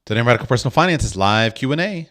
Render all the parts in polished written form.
Today on Radical Personal Finance is live Q&A.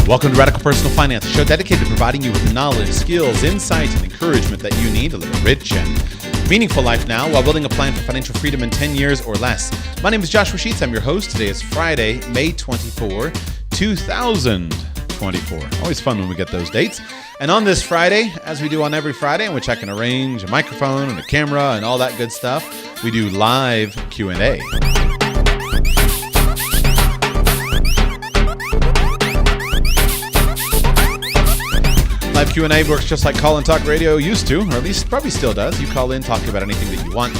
Welcome to Radical Personal Finance, a show dedicated to providing you with knowledge, skills, insight, and encouragement that you need to live a rich and meaningful life now while building a plan for financial freedom in 10 years or less. My name is Joshua Sheets. I'm your host. Today is Friday, May 24, 2024. Always fun when we get those dates. And on this Friday, as we do on every Friday, in which I can arrange a microphone and a camera and all that good stuff, we do live Q&A. Live Q&A works just like call and talk radio used to, or at least probably still does. You call in, talk about anything that you want.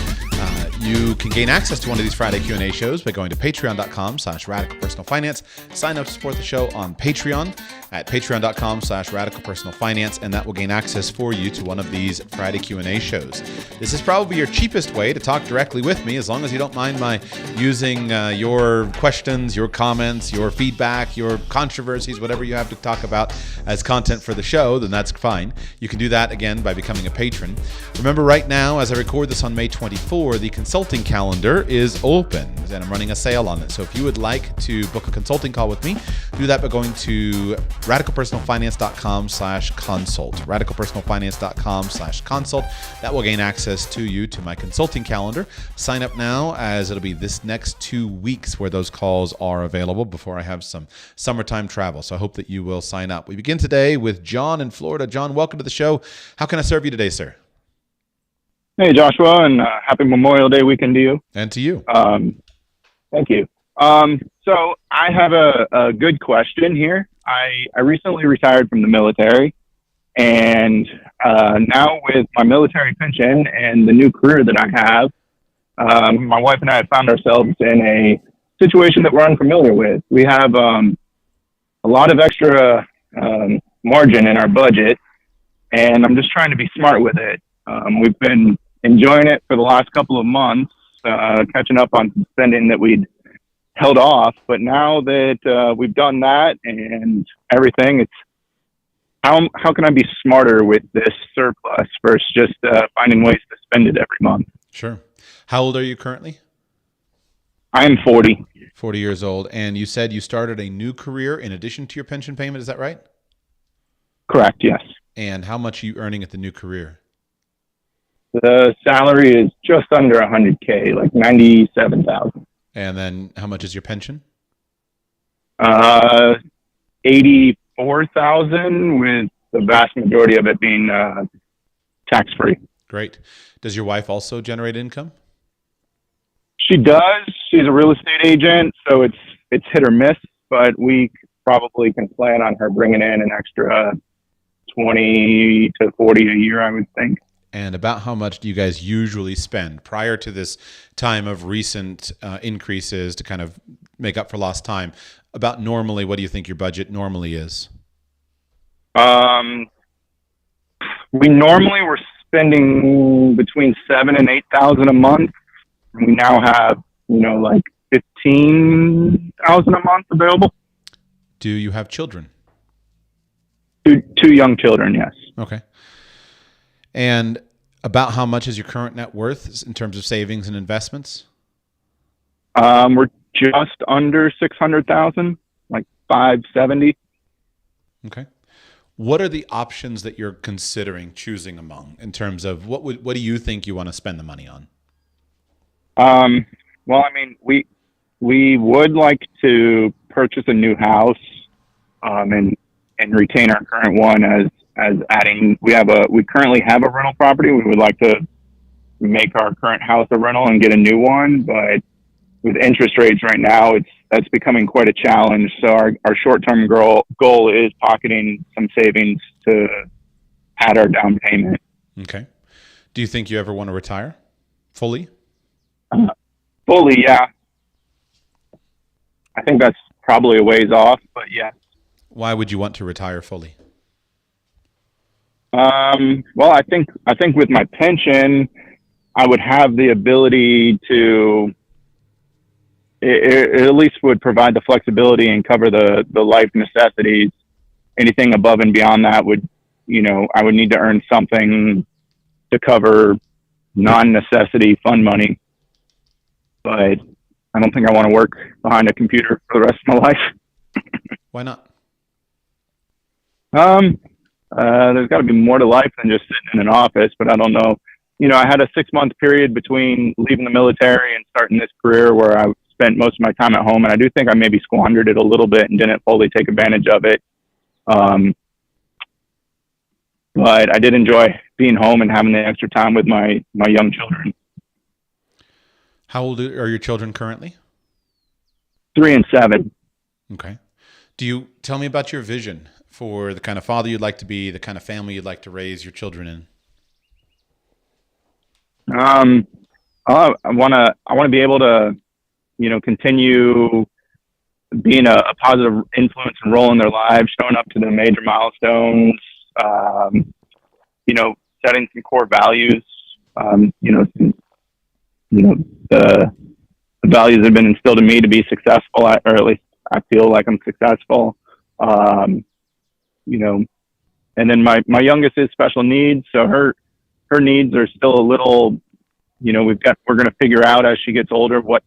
You can gain access to one of these Friday Q&A shows by going to patreon.com/radicalpersonalfinance. Sign up to support the show on Patreon at patreon.com/radicalpersonalfinance, and that will gain access for you to one of these Friday Q&A shows. This is probably your cheapest way to talk directly with me, as long as you don't mind my using your questions, your comments, your feedback, your controversies, whatever you have to talk about as content for the show, then that's fine. You can do that, again, by becoming a patron. Remember, right now, as I record this on May 24, the consulting calendar is open, and I'm running a sale on it. So if you would like to book a consulting call with me, do that by going to radicalpersonalfinance.com/consult. radicalpersonalfinance.com/consult. That will gain access to you to my consulting calendar. Sign up now, as it'll be this next 2 weeks where those calls are available before I have some summertime travel. So I hope that you will sign up. We begin today with John in Florida. John, welcome to the show. How can I serve you today, sir? Hey, Joshua, and happy Memorial Day weekend to you. And to you. Thank you. So I have a good question here. I recently retired from the military, and now with my military pension and the new career that I have, my wife and I have found ourselves in a situation that we're unfamiliar with. We have a lot of extra margin in our budget, and I'm just trying to be smart with it. We've been enjoying it for the last couple of months, catching up on some spending that we'd held off. But now that we've done that and everything, it's how can I be smarter with this surplus versus just finding ways to spend it every month? Sure. How old are you currently? I am 40. 40 years old. And you said you started a new career in addition to your pension payment. Is that right? Correct, yes. And how much are you earning at the new career? The salary is just under 100K, like 97,000. And then how much is your pension? 84,000, with the vast majority of it being tax-free. Great. Does your wife also generate income? She does. She's a real estate agent, so it's hit or miss, but we probably can plan on her bringing in an extra 20 to 40 a year, I would think. And about how much do you guys usually spend prior to this time of recent increases to kind of make up for lost time? About normally, what do you think your budget normally is? We normally were spending between $7,000 and $8,000 a month. We now have, like $15,000 a month available. Do you have children? Two young children, yes. Okay. And about how much is your current net worth in terms of savings and investments? We're just under 600,000, like 570. Okay. What are the options that you're considering choosing among in terms of what do you think you want to spend the money on? Well, I mean, we would like to purchase a new house, and retain our current one as adding. We currently have a rental property. We would like to make our current house a rental and get a new one, but with interest rates right now, that's becoming quite a challenge. So our short-term goal is pocketing some savings to pad our down payment. Okay. Do you think you ever want to retire fully? Fully, yeah. I think that's probably a ways off, but yeah. Why would you want to retire fully? Well, I think with my pension, I would have the ability to it at least would provide the flexibility and cover the life necessities. Anything above and beyond that would, I would need to earn something to cover non-necessity fund money. But I don't think I want to work behind a computer for the rest of my life. Why not? There's got to be more to life than just sitting in an office, but I don't know. I had a 6-month period between leaving the military and starting this career where I spent most of my time at home, and I do think I maybe squandered it a little bit and didn't fully take advantage of it. But I did enjoy being home and having the extra time with my young children. How old are your children currently? 3 and 7. Okay. Do you tell me about your vision for the kind of father you'd like to be, the kind of family you'd like to raise your children in? I want to be able to, continue being a positive influence and role in their lives, showing up to the major milestones, setting some core values, the values that have been instilled in me to be successful, or at least I feel like I'm successful. And then my youngest is special needs. So her needs are still a little, we're going to figure out as she gets older, what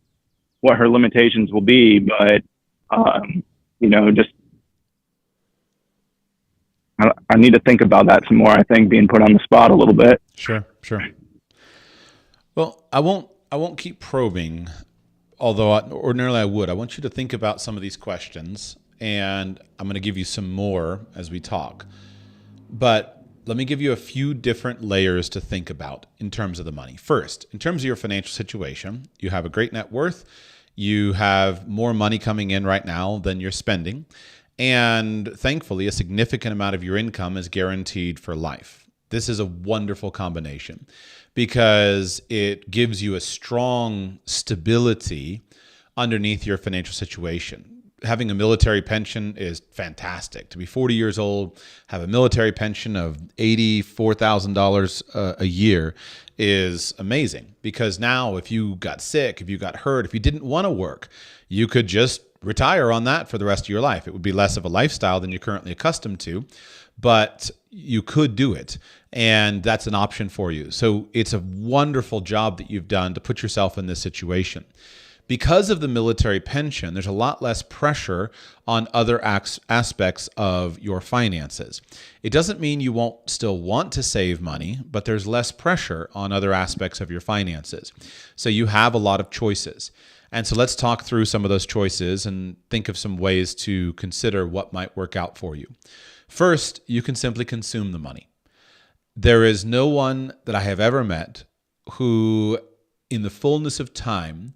her limitations will be. But, I need to think about that some more. I think being put on the spot a little bit. Sure. Well, I won't keep probing, although ordinarily I would. I want you to think about some of these questions, and I'm going to give you some more as we talk. But let me give you a few different layers to think about in terms of the money. First, in terms of your financial situation, you have a great net worth. You have more money coming in right now than you're spending. And thankfully, a significant amount of your income is guaranteed for life. This is a wonderful combination because it gives you a strong stability underneath your financial situation. Having a military pension is fantastic. To be 40 years old, have a military pension of $84,000 a year is amazing because now if you got sick, if you got hurt, if you didn't want to work, you could just retire on that for the rest of your life. It would be less of a lifestyle than you're currently accustomed to, but you could do it. And that's an option for you. So it's a wonderful job that you've done to put yourself in this situation. Because of the military pension, there's a lot less pressure on other aspects of your finances. It doesn't mean you won't still want to save money, but there's less pressure on other aspects of your finances. So you have a lot of choices. And so let's talk through some of those choices and think of some ways to consider what might work out for you. First, you can simply consume the money. There is no one that I have ever met who, in the fullness of time,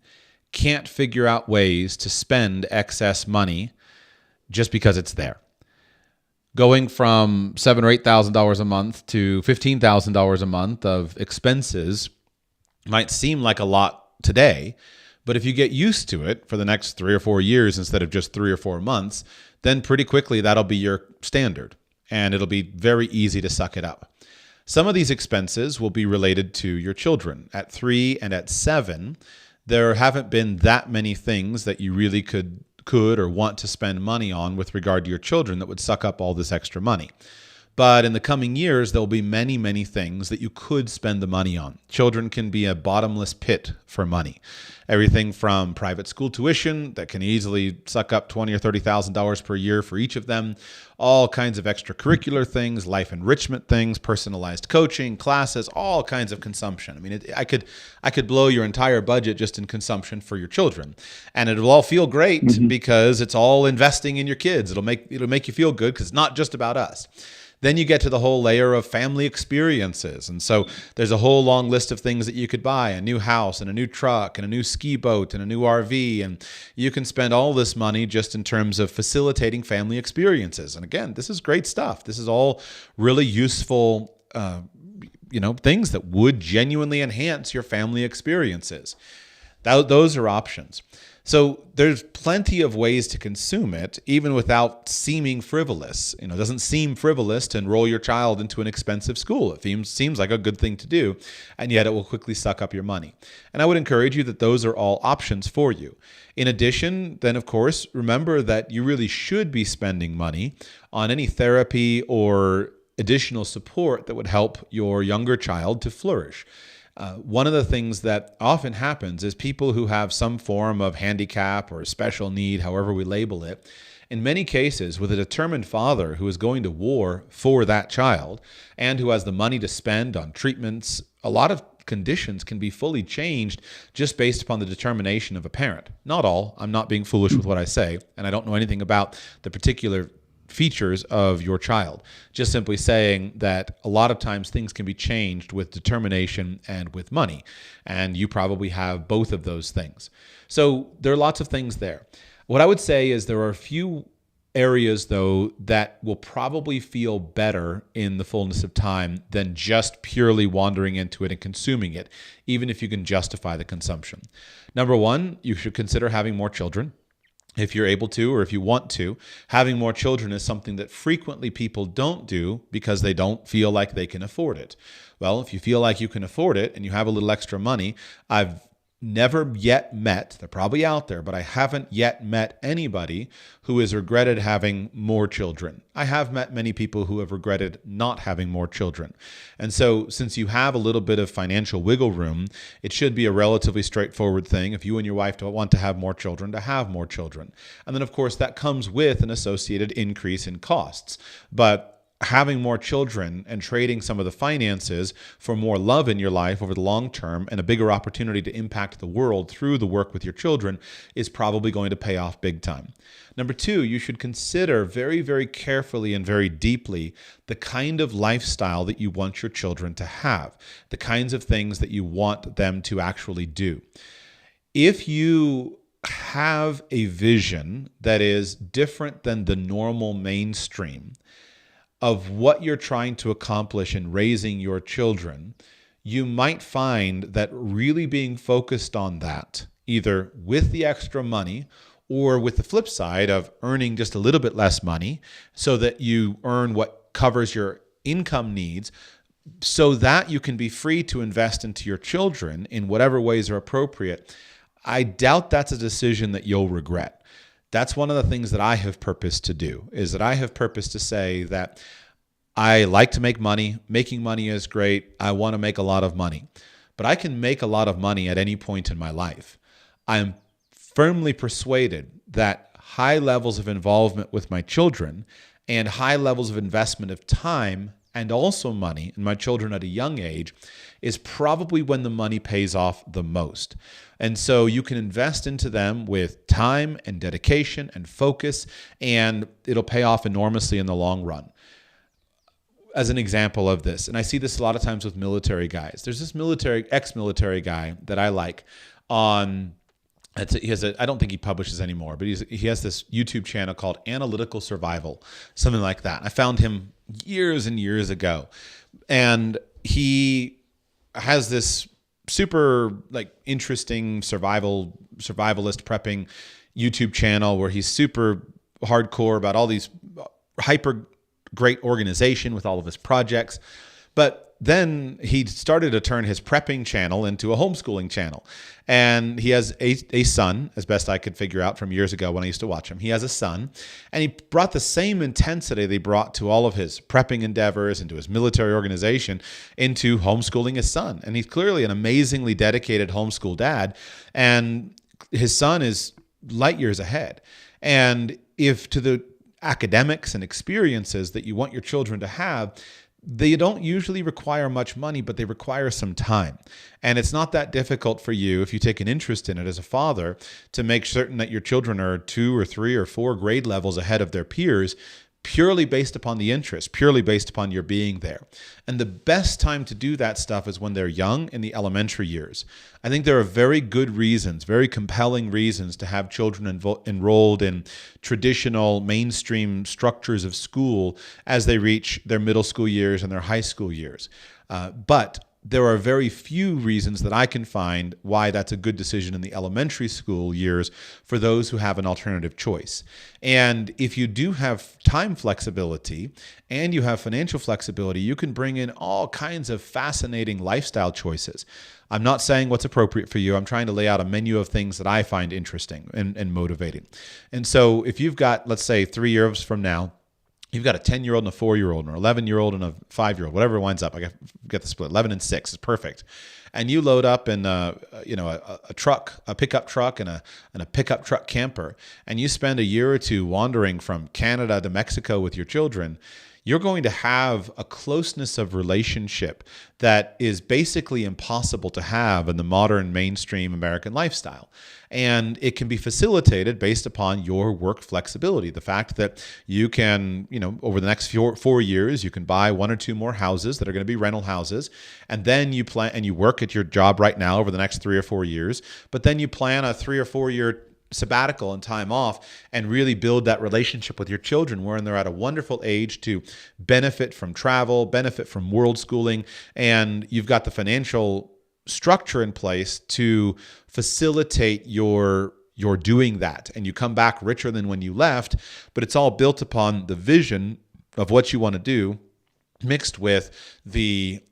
can't figure out ways to spend excess money just because it's there. Going from $7,000 or $8,000 a month to $15,000 a month of expenses might seem like a lot today, but if you get used to it for the next 3 or 4 years instead of just 3 or 4 months, then pretty quickly that'll be your standard, and it'll be very easy to suck it up. Some of these expenses will be related to your children. At 3 and at 7, there haven't been that many things that you really could or want to spend money on with regard to your children that would suck up all this extra money. But in the coming years, there'll be many, many things that you could spend the money on. Children can be a bottomless pit for money. Everything from private school tuition that can easily suck up $20,000 or $30,000 per year for each of them, all kinds of extracurricular things, life enrichment things, personalized coaching, classes, all kinds of consumption. I mean, I could blow your entire budget just in consumption for your children, and it'll all feel great because it's all investing in your kids. It'll make you feel good because it's not just about us. Then you get to the whole layer of family experiences. And so there's a whole long list of things that you could buy: a new house and a new truck and a new ski boat and a new RV. And you can spend all this money just in terms of facilitating family experiences. And again, this is great stuff. This is all really useful, things that would genuinely enhance your family experiences. Those are options. So there's plenty of ways to consume it, even without seeming frivolous. It doesn't seem frivolous to enroll your child into an expensive school. It seems like a good thing to do, and yet it will quickly suck up your money. And I would encourage you that those are all options for you. In addition, then of course, remember that you really should be spending money on any therapy or additional support that would help your younger child to flourish. One of the things that often happens is people who have some form of handicap or special need, however we label it, in many cases, with a determined father who is going to war for that child and who has the money to spend on treatments, a lot of conditions can be fully changed just based upon the determination of a parent. Not all. I'm not being foolish with what I say, and I don't know anything about the particular features of your child. Just simply saying that a lot of times things can be changed with determination and with money. And you probably have both of those things. So there are lots of things there. What I would say is there are a few areas, though, that will probably feel better in the fullness of time than just purely wandering into it and consuming it, even if you can justify the consumption. Number one, you should consider having more children. If you're able to, or if you want to. Having more children is something that frequently people don't do because they don't feel like they can afford it. Well, if you feel like you can afford it and you have a little extra money, I've never yet met, they're probably out there, but I haven't yet met anybody who has regretted having more children. I have met many people who have regretted not having more children. And so since you have a little bit of financial wiggle room, it should be a relatively straightforward thing if you and your wife don't want to have more children, to have more children. And then of course that comes with an associated increase in costs. But having more children and trading some of the finances for more love in your life over the long term and a bigger opportunity to impact the world through the work with your children is probably going to pay off big time. Number two, you should consider very, very carefully and very deeply the kind of lifestyle that you want your children to have, the kinds of things that you want them to actually do. If you have a vision that is different than the normal mainstream of what you're trying to accomplish in raising your children, you might find that really being focused on that, either with the extra money or with the flip side of earning just a little bit less money so that you earn what covers your income needs so that you can be free to invest into your children in whatever ways are appropriate, I doubt that's a decision that you'll regret. That's one of the things that I have purposed to do, is that I have purposed to say that I like to make money. Making money is great. I want to make a lot of money. But I can make a lot of money at any point in my life. I'm firmly persuaded that high levels of involvement with my children and high levels of investment of time and also money in my children at a young age is probably when the money pays off the most. And so you can invest into them with time and dedication and focus, and it'll pay off enormously in the long run. As an example of this, and I see this a lot of times with military guys. There's this ex-military guy that I like on, I don't think he publishes anymore, but he has this YouTube channel called Analytical Survival, something like that. I found him years and years ago, and he has this super interesting survivalist prepping YouTube channel where he's super hardcore about all these hyper great organization with all of his projects. But then he started to turn his prepping channel into a homeschooling channel. And he has a son, as best I could figure out from years ago when I used to watch him. He has a son, and he brought the same intensity they brought to all of his prepping endeavors and to his military organization into homeschooling his son. And he's clearly an amazingly dedicated homeschool dad, and his son is light years ahead. And if to the academics and experiences that you want your children to have, they don't usually require much money, but they require some time. And it's not that difficult for you, if you take an interest in it as a father, to make certain that your children are 2 or 3 or 4 grade levels ahead of their peers, purely based upon the interest, purely based upon your being there. And the best time to do that stuff is when they're young, in the elementary years. I think there are very good reasons, very compelling reasons to have children enrolled in traditional mainstream structures of school as they reach their middle school years and their high school years. But there are very few reasons that I can find why that's a good decision in the elementary school years for those who have an alternative choice. And if you do have time flexibility and you have financial flexibility, you can bring in all kinds of fascinating lifestyle choices. I'm not saying what's appropriate for you. I'm trying to lay out a menu of things that I find interesting and motivating. And so if you've got, let's say, 3 years from now, you've got a 10-year-old and a 4-year-old, or 11-year-old and a 5-year-old, whatever it winds up. I get the split. 11 and 6 is perfect. And you load up in a truck, a pickup truck, and a pickup truck camper, and you spend a year or two wandering from Canada to Mexico with your children. You're going to have a closeness of relationship that is basically impossible to have in the modern mainstream American lifestyle. And it can be facilitated based upon your work flexibility. The fact that you can, over the next 4 years, you can buy 1 or 2 more houses that are going to be rental houses. And then you plan and you work at your job right now over the next 3 or 4 years. But then you plan a 3 or 4 year sabbatical and time off and really build that relationship with your children wherein they're at a wonderful age to benefit from travel, benefit from world schooling, and you've got the financial structure in place to facilitate your doing that, and you come back richer than when you left, but it's all built upon the vision of what you want to do mixed with the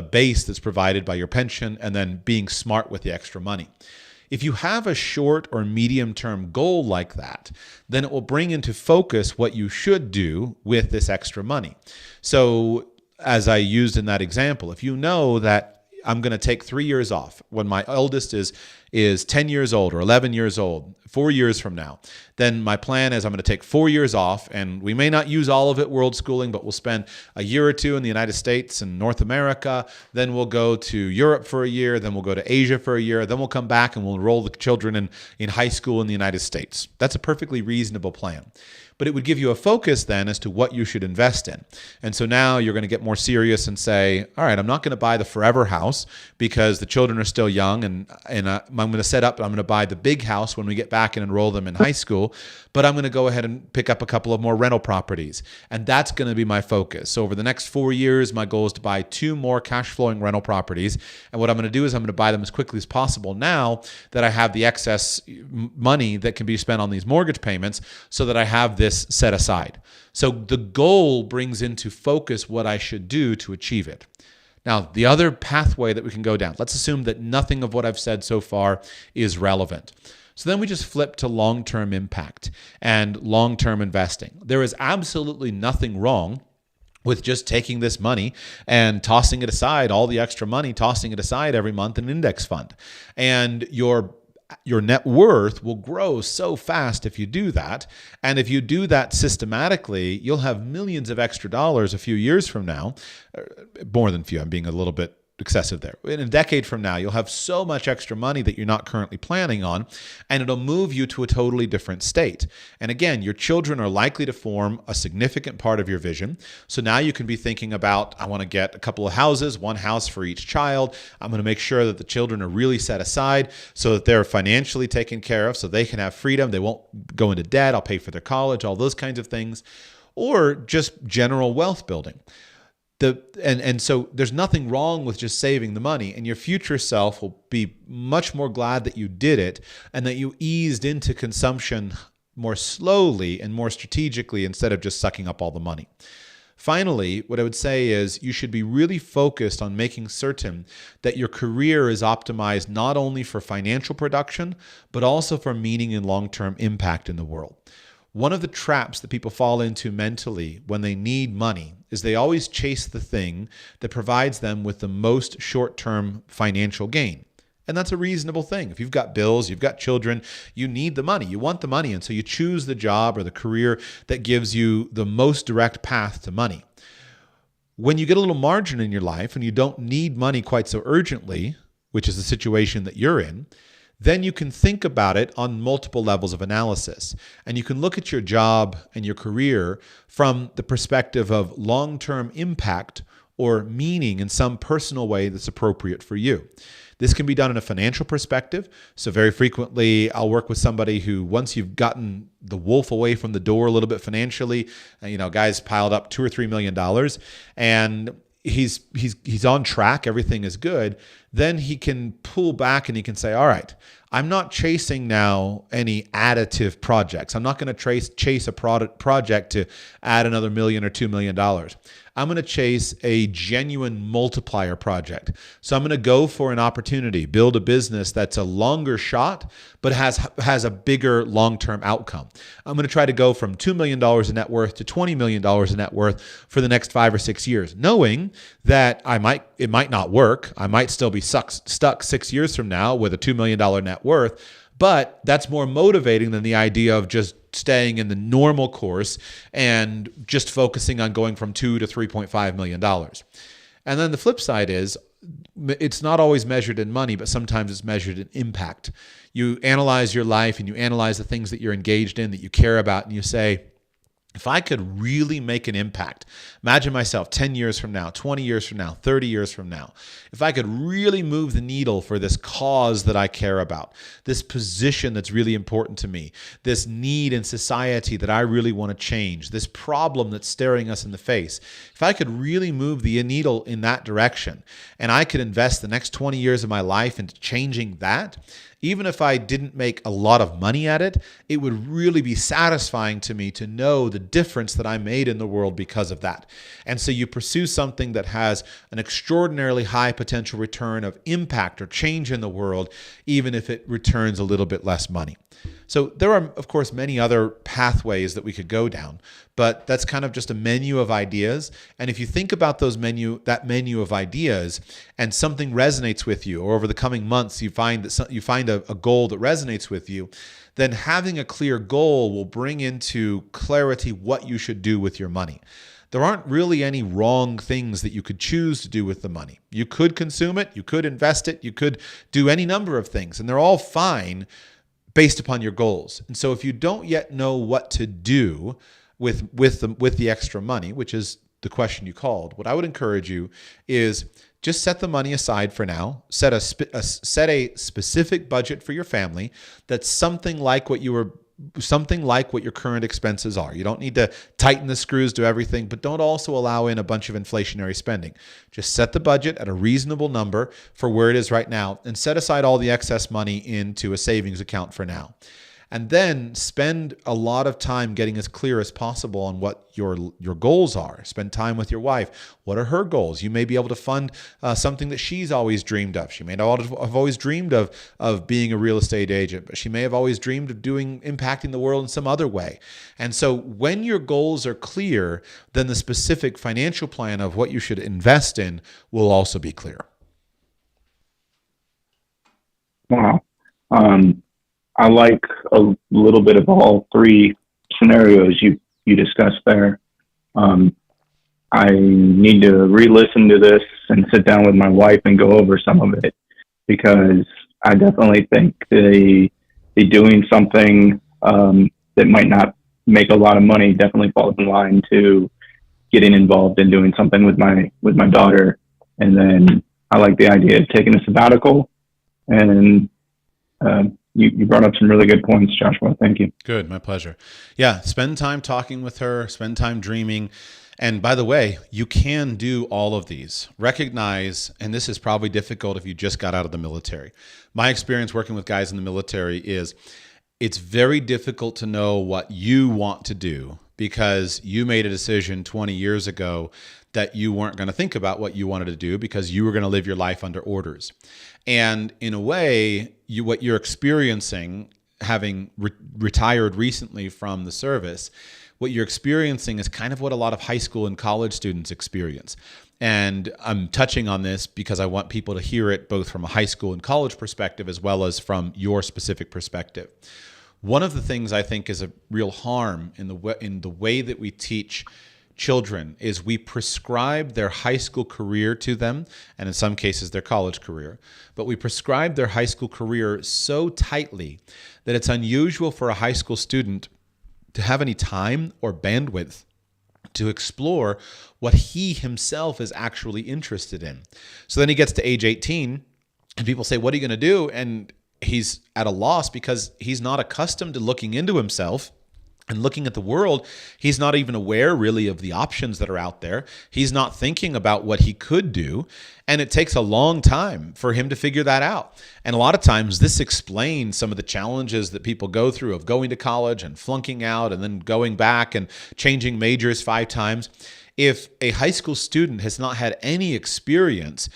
base that's provided by your pension and then being smart with the extra money. If you have a short or medium-term goal like that, then it will bring into focus what you should do with this extra money. So as I used in that example, if you know that I'm going to take 3 years off when my eldest is 10 years old or 11 years old, 4 years from now, then my plan is I'm going to take 4 years off, and we may not use all of it world schooling, but we'll spend a year or two in the United States and North America. Then we'll go to Europe for a year. Then we'll go to Asia for a year. Then we'll come back and we'll enroll the children in high school in the United States. That's a perfectly reasonable plan. But it would give you a focus then as to what you should invest in. And so now you're going to get more serious and say, all right, I'm not going to buy the forever house because the children are still young, and I'm going to set up, I'm going to buy the big house when we get back and enroll them in high school, but I'm going to go ahead and pick up a couple of more rental properties. And that's going to be my focus. So over the next 4 years, my goal is to buy 2 more cash flowing rental properties. And what I'm going to do is I'm going to buy them as quickly as possible now that I have the excess money that can be spent on these mortgage payments so that I have this set aside. So the goal brings into focus what I should do to achieve it. Now, the other pathway that we can go down, let's assume that nothing of what I've said so far is relevant. So then we just flip to long-term impact and long-term investing. There is absolutely nothing wrong with just taking this money and tossing it aside, all the extra money, tossing it aside every month in an index fund. And your net worth will grow so fast if you do that. And if you do that systematically, you'll have millions of extra dollars a few years from now. More than few, I'm being a little bit excessive there. In a decade from now, you'll have so much extra money that you're not currently planning on, and it'll move you to a totally different state. And again, your children are likely to form a significant part of your vision. So now you can be thinking about, I want to get a couple of houses, 1 house for each child. I'm going to make sure that the children are really set aside so that they're financially taken care of, so they can have freedom. They won't go into debt. I'll pay for their college, all those kinds of things. Or just general wealth building. And so there's nothing wrong with just saving the money, and your future self will be much more glad that you did it and that you eased into consumption more slowly and more strategically instead of just sucking up all the money. Finally, what I would say is you should be really focused on making certain that your career is optimized not only for financial production, but also for meaning and long-term impact in the world. One of the traps that people fall into mentally when they need money is they always chase the thing that provides them with the most short-term financial gain. And that's a reasonable thing. If you've got bills, you've got children, you need the money. You want the money. And so you choose the job or the career that gives you the most direct path to money. When you get a little margin in your life and you don't need money quite so urgently, which is the situation that you're in, then you can think about it on multiple levels of analysis. And you can look at your job and your career from the perspective of long-term impact or meaning in some personal way that's appropriate for you. This can be done in a financial perspective. So very frequently, I'll work with somebody who, once you've gotten the wolf away from the door a little bit financially, guys piled up $2 or $3 million, and he's on track, everything is good, then he can pull back and he can say, all right, I'm not chasing now any additive projects. I'm not going to chase a project to add another $1 million or $2 million. I'm going to chase a genuine multiplier project. So I'm going to go for an opportunity, build a business that's a longer shot, but has a bigger long-term outcome. I'm going to try to go from $2 million in net worth to $20 million in net worth for the next 5 or 6 years, knowing that it might not work. I might still be stuck 6 years from now with a $2 million net worth, but that's more motivating than the idea of just staying in the normal course and just focusing on going from $2 to $3.5 million. And then the flip side is, it's not always measured in money, but sometimes it's measured in impact. You analyze your life and you analyze the things that you're engaged in, that you care about, and you say, if I could really make an impact, imagine myself 10 years from now, 20 years from now, 30 years from now, if I could really move the needle for this cause that I care about, this position that's really important to me, this need in society that I really want to change, this problem that's staring us in the face, if I could really move the needle in that direction, and I could invest the next 20 years of my life into changing that, even if I didn't make a lot of money at it, it would really be satisfying to me to know the difference that I made in the world because of that. And so you pursue something that has an extraordinarily high potential return of impact or change in the world, even if it returns a little bit less money. So there are, of course, many other pathways that we could go down, but that's kind of just a menu of ideas. And if you think about that menu of ideas, and something resonates with you, or over the coming months you find a goal that resonates with you, then having a clear goal will bring into clarity what you should do with your money. There aren't really any wrong things that you could choose to do with the money. You could consume it, you could invest it, you could do any number of things, and they're all fine based upon your goals. And so if you don't yet know what to do with the extra money, which is the question you called, what I would encourage you is just set the money aside for now. Set a specific budget for your family that's something like what your current expenses are. You don't need to tighten the screws to everything, but don't also allow in a bunch of inflationary spending. Just set the budget at a reasonable number for where it is right now, and set aside all the excess money into a savings account for now. And then spend a lot of time getting as clear as possible on what your goals are. Spend time with your wife. What are her goals? You may be able to fund something that she's always dreamed of. She may not have always dreamed of being a real estate agent, but she may have always dreamed of impacting the world in some other way. And so when your goals are clear, then the specific financial plan of what you should invest in will also be clear. Wow. I like a little bit of all three scenarios you discussed there. I need to re-listen to this and sit down with my wife and go over some of it, because I definitely think the doing something that might not make a lot of money definitely falls in line to getting involved in doing something with my daughter. And then I like the idea of taking a sabbatical, and you brought up some really good points, Joshua. Thank you. Good. My pleasure. Yeah. Spend time talking with her, spend time dreaming. And by the way, you can do all of these. Recognize, and this is probably difficult if you just got out of the military. My experience working with guys in the military is it's very difficult to know what you want to do, because you made a decision 20 years ago that you weren't going to think about what you wanted to do because you were going to live your life under orders. And in a way, what you're experiencing, having retired recently from the service, what you're experiencing is kind of what a lot of high school and college students experience. And I'm touching on this because I want people to hear it both from a high school and college perspective as well as from your specific perspective. One of the things I think is a real harm in the way that we teach children is we prescribe their high school career to them, and in some cases their college career, but we prescribe their high school career so tightly that it's unusual for a high school student to have any time or bandwidth to explore what he himself is actually interested in. So then he gets to age 18 and people say, what are you going to do? And he's at a loss because he's not accustomed to looking into himself and looking at the world, he's not even aware really of the options that are out there. He's not thinking about what he could do. And it takes a long time for him to figure that out. And a lot of times this explains some of the challenges that people go through of going to college and flunking out and then going back and changing majors 5 times. If a high school student has not had any experience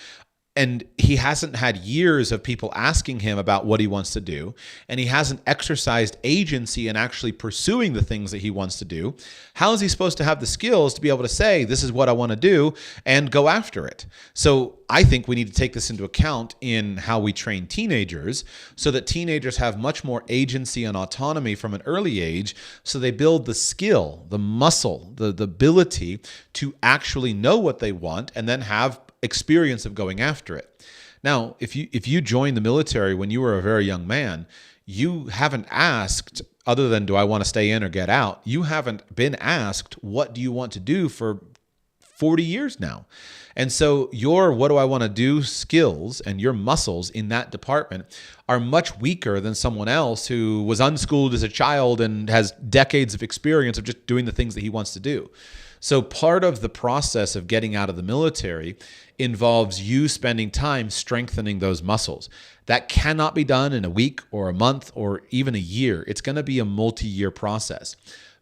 and he hasn't had years of people asking him about what he wants to do, and he hasn't exercised agency in actually pursuing the things that he wants to do, how is he supposed to have the skills to be able to say, this is what I want to do, and go after it? So I think we need to take this into account in how we train teenagers so that teenagers have much more agency and autonomy from an early age, so they build the skill, the muscle, the ability to actually know what they want and then have experience of going after it. Now, if you joined the military when you were a very young man, you haven't asked, other than do I want to stay in or get out, you haven't been asked, what do you want to do for 40 years now? And so your what do I want to do skills and your muscles in that department are much weaker than someone else who was unschooled as a child and has decades of experience of just doing the things that he wants to do. So part of the process of getting out of the military involves you spending time strengthening those muscles. That cannot be done in a week or a month or even a year. It's going to be a multi-year process.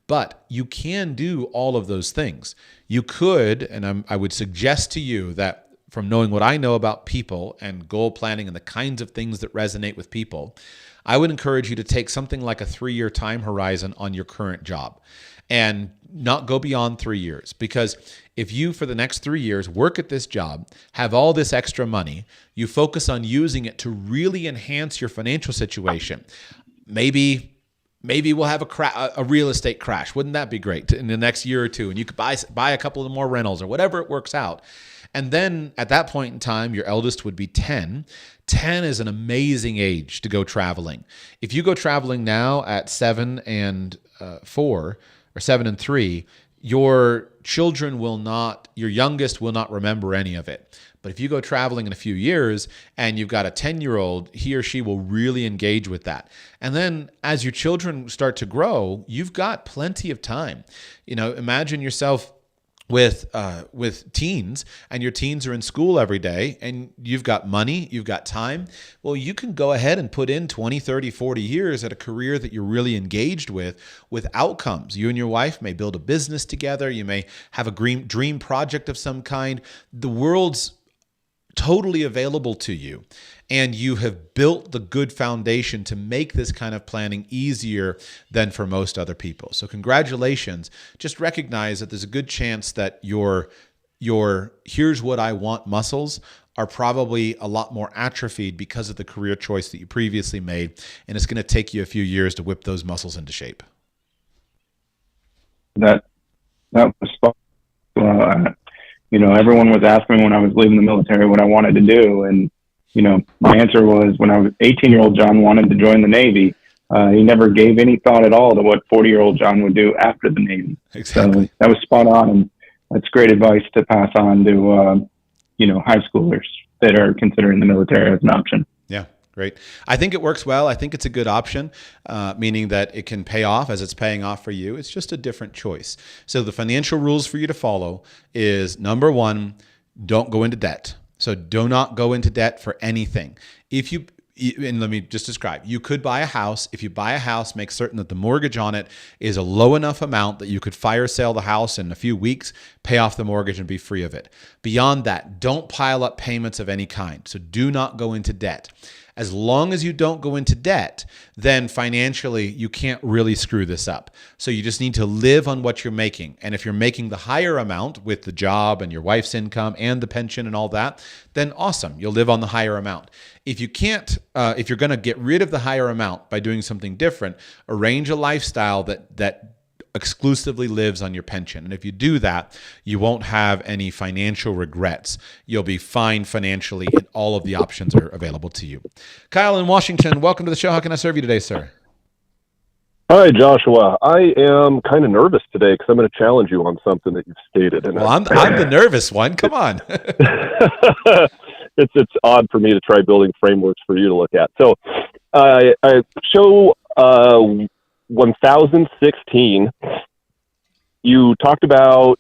But you can do all of those things. You could, and I would suggest to you that from knowing what I know about people and goal planning and the kinds of things that resonate with people, I would encourage you to take something like a 3-year time horizon on your current job and not go beyond 3 years. Because if you, for the next 3 years, work at this job, have all this extra money, you focus on using it to really enhance your financial situation. Maybe we'll have a real estate crash. Wouldn't that be great in the next year or two? And you could buy a couple of more rentals or whatever it works out. And then at that point in time, your eldest would be 10. 10 is an amazing age to go traveling. If you go traveling now at 7 and 4 or 7 and 3, your youngest will not remember any of it. But if you go traveling in a few years and you've got a 10-year-old, he or she will really engage with that. And then as your children start to grow, you've got plenty of time. Imagine yourself with teens, and your teens are in school every day, and you've got money, you've got time. Well, you can go ahead and put in 20, 30, 40 years at a career that you're really engaged with outcomes. You and your wife may build a business together. You may have a dream project of some kind. The world's totally available to you, and you have built the good foundation to make this kind of planning easier than for most other people. So congratulations. Just recognize that there's a good chance that your here's what I want muscles are probably a lot more atrophied because of the career choice that you previously made, and it's going to take you a few years to whip those muscles into shape. That was spot on. Everyone was asking me when I was leaving the military what I wanted to do. And, my answer was when I was 18-year-old John wanted to join the Navy. He never gave any thought at all to what 40-year-old John would do after the Navy. Exactly. So that was spot on. And that's great advice to pass on to, high schoolers that are considering the military as an option. Yeah. Great. I think it works well. I think it's a good option, meaning that it can pay off as it's paying off for you. It's just a different choice. So the financial rules for you to follow is, number 1, don't go into debt. So do not go into debt for anything. And let me just describe. You could buy a house. If you buy a house, make certain that the mortgage on it is a low enough amount that you could fire sale the house in a few weeks, pay off the mortgage, and be free of it. Beyond that, don't pile up payments of any kind. So do not go into debt. As long as you don't go into debt, then financially you can't really screw this up. So you just need to live on what you're making. And if you're making the higher amount with the job and your wife's income and the pension and all that, then awesome, you'll live on the higher amount. If you can't, if you're going to get rid of the higher amount by doing something different, arrange a lifestyle that exclusively lives on your pension. And if you do that, you won't have any financial regrets. You'll be fine financially, and all of the options are available to you. Kyle in Washington, welcome to the show. How can I serve you today, sir? Hi, Joshua. I am kind of nervous today because I'm going to challenge you on something that you've stated. And well, I'm the nervous one. Come on. It's odd for me to try building frameworks for you to look at. So I show 1016, you talked about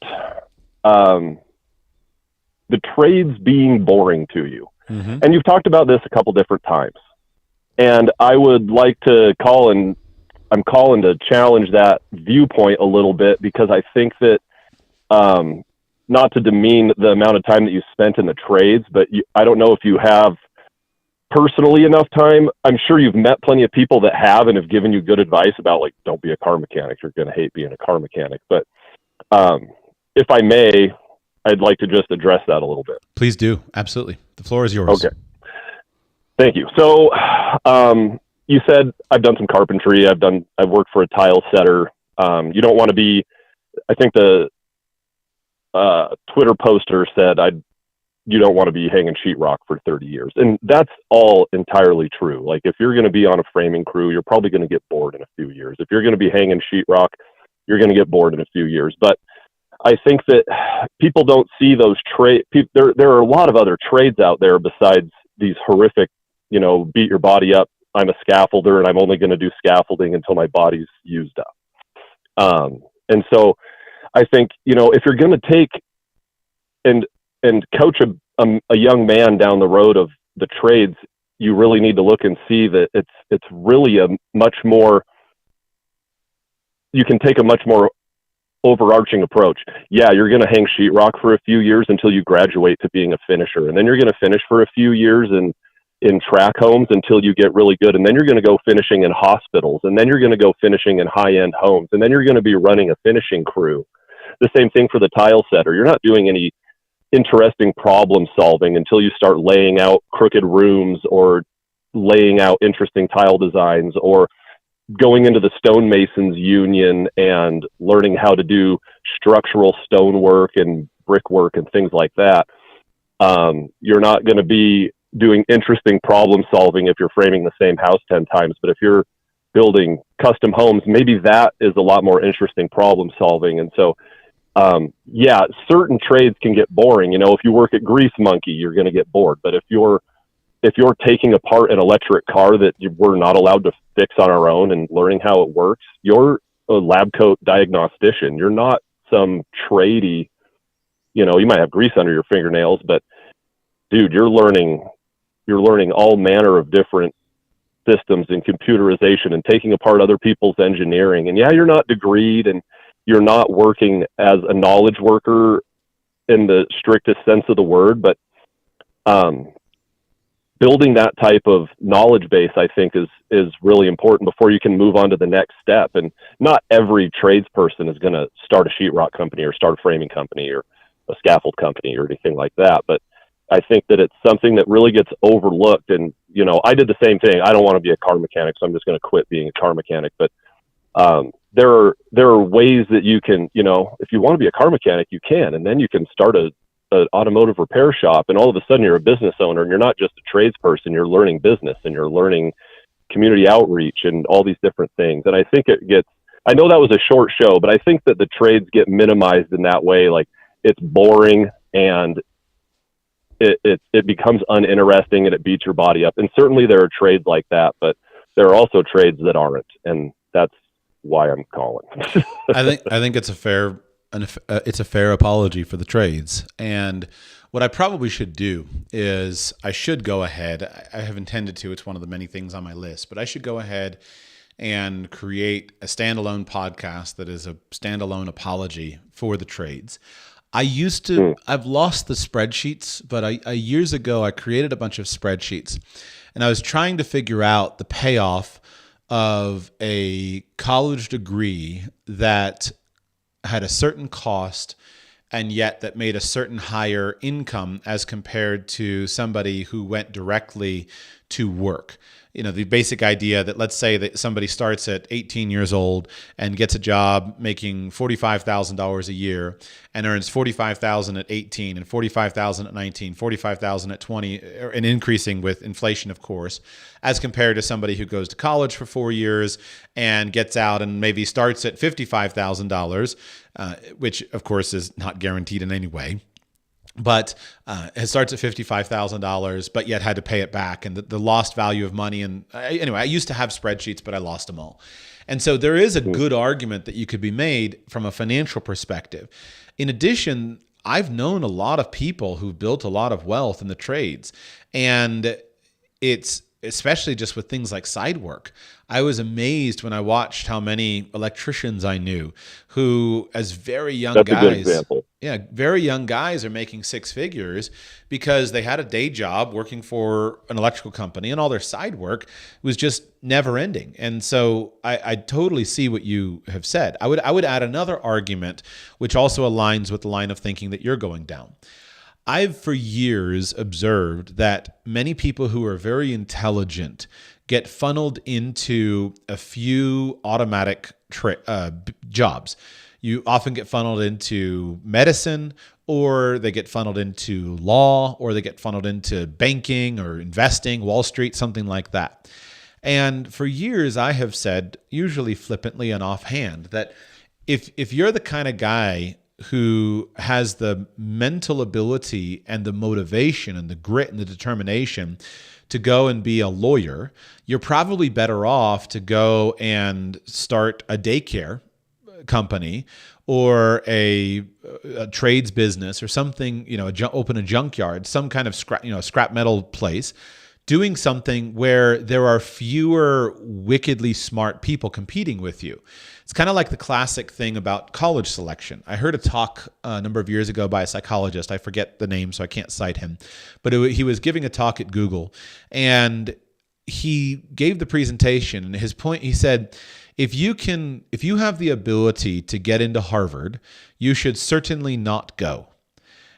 the trades being boring to you. Mm-hmm. And you've talked about this a couple different times. And I would like to I'm calling to challenge that viewpoint a little bit, because I think that, not to demean the amount of time that you spent in the trades, but I don't know if you have personally enough time. I'm sure you've met plenty of people that have and have given you good advice about, like, don't be a car mechanic. You're going to hate being a car mechanic. But if I may, I'd like to just address that a little bit. Please do. Absolutely. The floor is yours. Okay. Thank you. So you said I've done some carpentry. I've worked for a tile setter. You don't want to be, I think the Twitter poster said, you don't want to be hanging sheetrock for 30 years. And that's all entirely true. Like, if you're going to be on a framing crew, you're probably going to get bored in a few years. If you're going to be hanging sheetrock, you're going to get bored in a few years. But I think that people don't see those trades. There are a lot of other trades out there besides these horrific, beat your body up. I'm a scaffolder and I'm only going to do scaffolding until my body's used up. And so I think, if you're going to take and coach a young man down the road of the trades, you really need to look and see that it's really a much more, you can take a much more overarching approach. Yeah, you're going to hang sheetrock for a few years until you graduate to being a finisher. And then you're going to finish for a few years in track homes until you get really good. And then you're going to go finishing in hospitals. And then you're going to go finishing in high-end homes. And then you're going to be running a finishing crew. The same thing for the tile setter. You're not doing any interesting problem solving until you start laying out crooked rooms or laying out interesting tile designs, or going into the stonemasons union and learning how to do structural stonework and brickwork and things like that. You're not going to be doing interesting problem solving if you're framing the same house 10 times. But if you're building custom homes, maybe that is a lot more interesting problem solving. And so, certain trades can get boring. If you work at Grease Monkey, you're going to get bored. But if you're taking apart an electric car that we're not allowed to fix on our own and learning how it works, you're a lab coat diagnostician. You're not some tradey, you might have grease under your fingernails, but dude, you're learning all manner of different systems and computerization and taking apart other people's engineering. And you're not degreed and you're not working as a knowledge worker in the strictest sense of the word, but building that type of knowledge base, I think, is really important before you can move on to the next step. And not every tradesperson is going to start a sheetrock company or start a framing company or a scaffold company or anything like that. But I think that it's something that really gets overlooked. And, I did the same thing. I don't want to be a car mechanic, so I'm just going to quit being a car mechanic. But there are ways that you can, if you want to be a car mechanic, you can, and then you can start an automotive repair shop, and all of a sudden you're a business owner, and you're not just a tradesperson. You're learning business, and you're learning community outreach and all these different things. And I think I know that was a short show, but I think that the trades get minimized in that way. Like, it's boring and it becomes uninteresting and it beats your body up. And certainly there are trades like that, but there are also trades that aren't. And that's why I'm calling. I think it's a fair apology for the trades. And what I probably should do is I should go ahead. I have intended to. It's one of the many things on my list, but I should go ahead and create a standalone podcast that is a standalone apology for the trades. I've lost the spreadsheets, but years ago, I created a bunch of spreadsheets, and I was trying to figure out the payoff of a college degree that had a certain cost and yet that made a certain higher income as compared to somebody who went directly to work. The basic idea that, let's say that somebody starts at 18 years old and gets a job making $45,000 a year and earns $45,000 at 18 and $45,000 at 19, $45,000 at 20, and increasing with inflation, of course, as compared to somebody who goes to college for 4 years and gets out and maybe starts at $55,000, which of course is not guaranteed in any way. but it starts at $55,000, but yet had to pay it back, and the lost value of money. And anyway, I used to have spreadsheets, but I lost them all. And so there is a good argument that you could be made from a financial perspective. In addition, I've known a lot of people who've built a lot of wealth in the trades, and it's especially just with things like side work. I was amazed when I watched how many electricians I knew who, as very young That's guys, a good example. yeah, very young guys are making six figures because they had a day job working for an electrical company, and all their side work was just never ending. And so I totally see what you have said. I would add another argument, which also aligns with the line of thinking that you're going down. I've for years observed that many people who are very intelligent get funneled into a few automatic jobs. You often get funneled into medicine, or they get funneled into law, or they get funneled into banking or investing, Wall Street, something like that. And for years, I have said, usually flippantly and offhand, that if you're the kind of guy who has the mental ability and the motivation and the grit and the determination to go and be a lawyer, you're probably better off to go and start a daycare company or a trades business or something, open a junkyard, some kind of scrap metal place, doing something where there are fewer wickedly smart people competing with you. It's kind of like the classic thing about college selection. I heard a talk a number of years ago by a psychologist. I forget the name, so I can't cite him. But he was giving a talk at Google, and he gave the presentation. And his point, he said, if you have the ability to get into Harvard, you should certainly not go.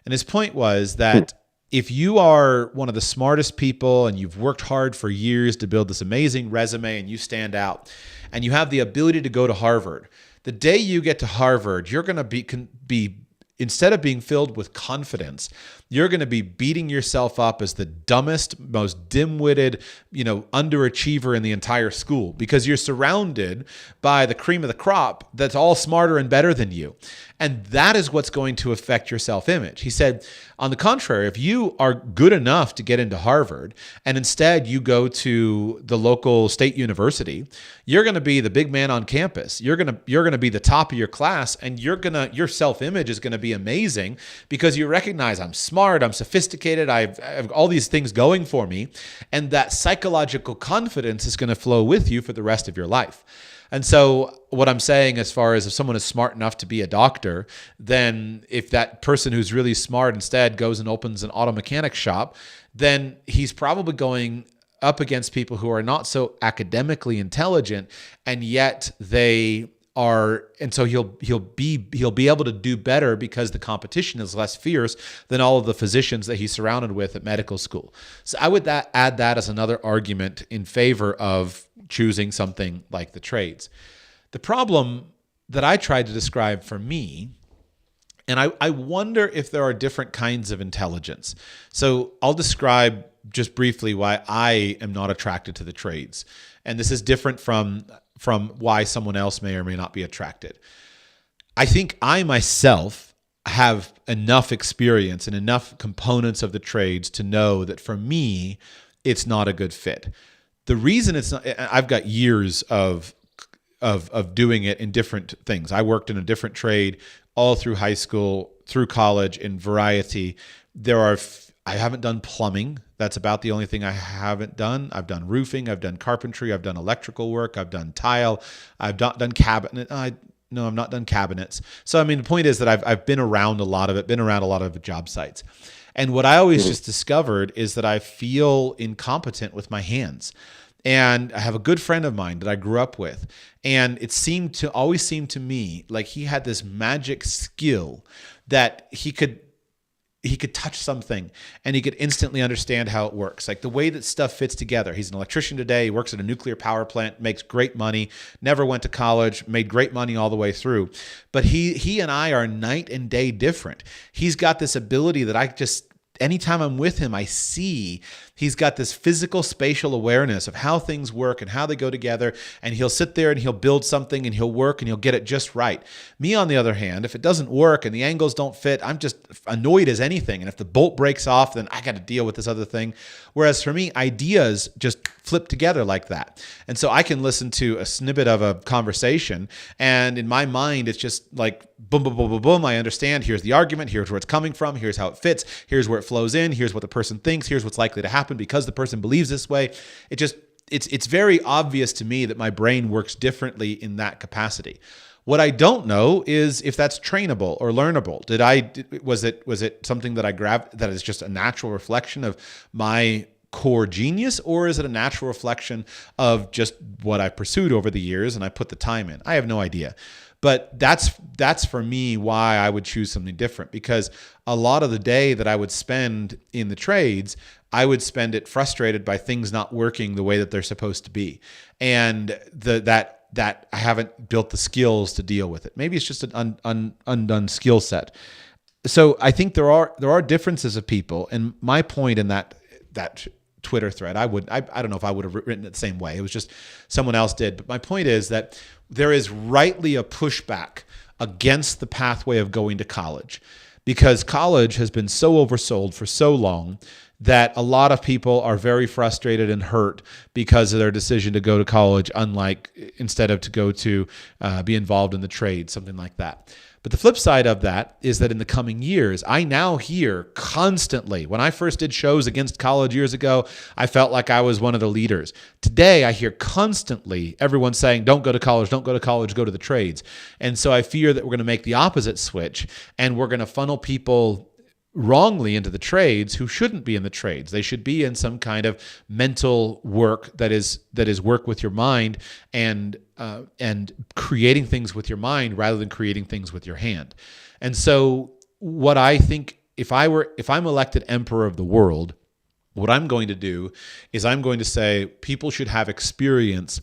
And his point was that if you are one of the smartest people and you've worked hard for years to build this amazing resume and you stand out and you have the ability to go to Harvard, the day you get to Harvard, you're going to be instead of being filled with confidence, you're going to be beating yourself up as the dumbest, most dim-witted, underachiever in the entire school, because you're surrounded by the cream of the crop that's all smarter and better than you. And that is what's going to affect your self-image. He said, on the contrary, if you are good enough to get into Harvard and instead you go to the local state university, you're going to be the big man on campus. You're going to be the top of your class, and your self-image is going to be amazing because you recognize I'm smart, I'm sophisticated, I have all these things going for me, and that psychological confidence is going to flow with you for the rest of your life. And so what I'm saying, as far as if someone is smart enough to be a doctor, then if that person who's really smart instead goes and opens an auto mechanic shop, then he's probably going up against people who are not so academically intelligent, and yet they are, and so he'll be able to do better because the competition is less fierce than all of the physicians that he's surrounded with at medical school. So I would add that as another argument in favor of choosing something like the trades. The problem that I tried to describe for me, and I wonder if there are different kinds of intelligence. So I'll describe just briefly why I am not attracted to the trades. And this is different from why someone else may or may not be attracted. I think I myself have enough experience and enough components of the trades to know that for me, it's not a good fit. The reason it's not, I've got years of doing it in different things. I worked in a different trade all through high school, through college, in variety. I haven't done plumbing. That's about the only thing I haven't done. I've done roofing. I've done carpentry. I've done electrical work. I've done tile. I've not done cabinet. No, I've not done cabinets. So, the point is that I've been around a lot of it, been around a lot of job sites. And what I always just discovered is that I feel incompetent with my hands. And I have a good friend of mine that I grew up with, and it always seemed to me like he had this magic skill that he could touch something and he could instantly understand how it works. Like the way that stuff fits together. He's an electrician today. He works at a nuclear power plant, makes great money, never went to college, made great money all the way through. But he and I are night and day different. He's got this ability that anytime I'm with him, I see he's got this physical spatial awareness of how things work and how they go together. And he'll sit there and he'll build something and he'll work and he'll get it just right. Me, on the other hand, if it doesn't work and the angles don't fit, I'm just annoyed as anything. And if the bolt breaks off, then I got to deal with this other thing. Whereas for me, ideas just flip together like that. And so I can listen to a snippet of a conversation, and in my mind, it's just like boom, boom, boom, boom, boom. I understand. Here's the argument. Here's where it's coming from. Here's how it fits. Here's where it flows in. Here's what the person thinks. Here's what's likely to happen because the person believes this way. It's very obvious to me that my brain works differently in that capacity. What I don't know is if that's trainable or learnable. Was it something that I grabbed that is just a natural reflection of my core genius, or is it a natural reflection of just what I pursued over the years and I put the time in? I have no idea. But that's for me why I would choose something different, because a lot of the day that I would spend in the trades, I would spend it frustrated by things not working the way that they're supposed to be. And that I haven't built the skills to deal with it. Maybe it's just an undone skill set. So I think there are differences of people. And my point in that Twitter thread, I don't know if I would have written it the same way. It was just someone else did. But my point is that there is rightly a pushback against the pathway of going to college, because college has been so oversold for so long that a lot of people are very frustrated and hurt because of their decision to go to college, instead of to go to be involved in the trade, something like that. But the flip side of that is that in the coming years, I now hear constantly, when I first did shows against college years ago, I felt like I was one of the leaders. Today, I hear constantly everyone saying, don't go to college, go to the trades. And so I fear that we're going to make the opposite switch, and we're going to funnel people wrongly into the trades who shouldn't be in the trades. They should be in some kind of mental work that is work with your mind and creating things with your mind rather than creating things with your hand. And so what I think, if I'm elected emperor of the world, what I'm going to do is I'm going to say people should have experience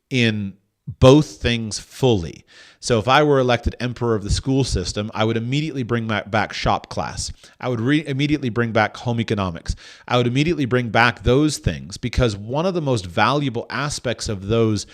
in both things fully. So if I were elected emperor of the school system, I would immediately bring back shop class. I would immediately bring back home economics. I would immediately bring back those things, because one of the most valuable aspects of those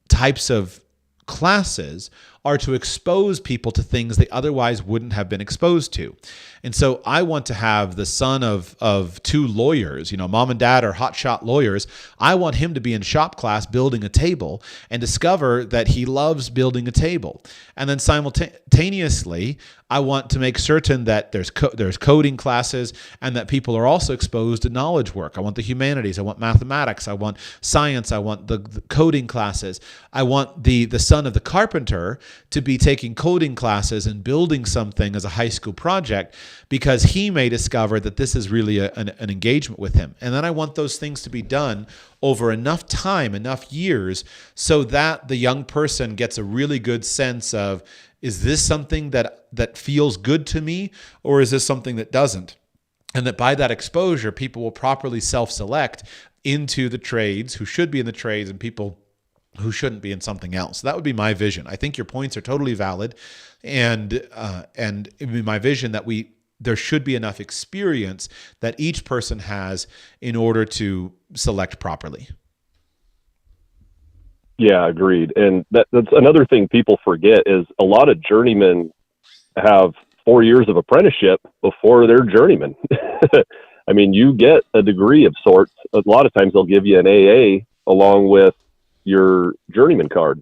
types of classes are to expose people to things they otherwise wouldn't have been exposed to. And so I want to have the son of two lawyers, mom and dad are hotshot lawyers. I want him to be in shop class building a table and discover that he loves building a table. And then simultaneously, I want to make certain that there's coding classes and that people are also exposed to knowledge work. I want the humanities. I want mathematics. I want science. I want the coding classes. I want the son of the carpenter to be taking coding classes and building something as a high school project, because he may discover that this is really an engagement with him. And then I want those things to be done over enough time, enough years, so that the young person gets a really good sense of, is this something that feels good to me, or is this something that doesn't? And that by that exposure, people will properly self-select into the trades who should be in the trades and people who shouldn't be in something else. That would be my vision. I think your points are totally valid, and it would be my vision that there should be enough experience that each person has in order to select properly. Yeah, agreed. And that's another thing people forget is a lot of journeymen have 4 years of apprenticeship before they're journeymen. I mean, you get a degree of sorts. A lot of times they'll give you an AA along with your journeyman card.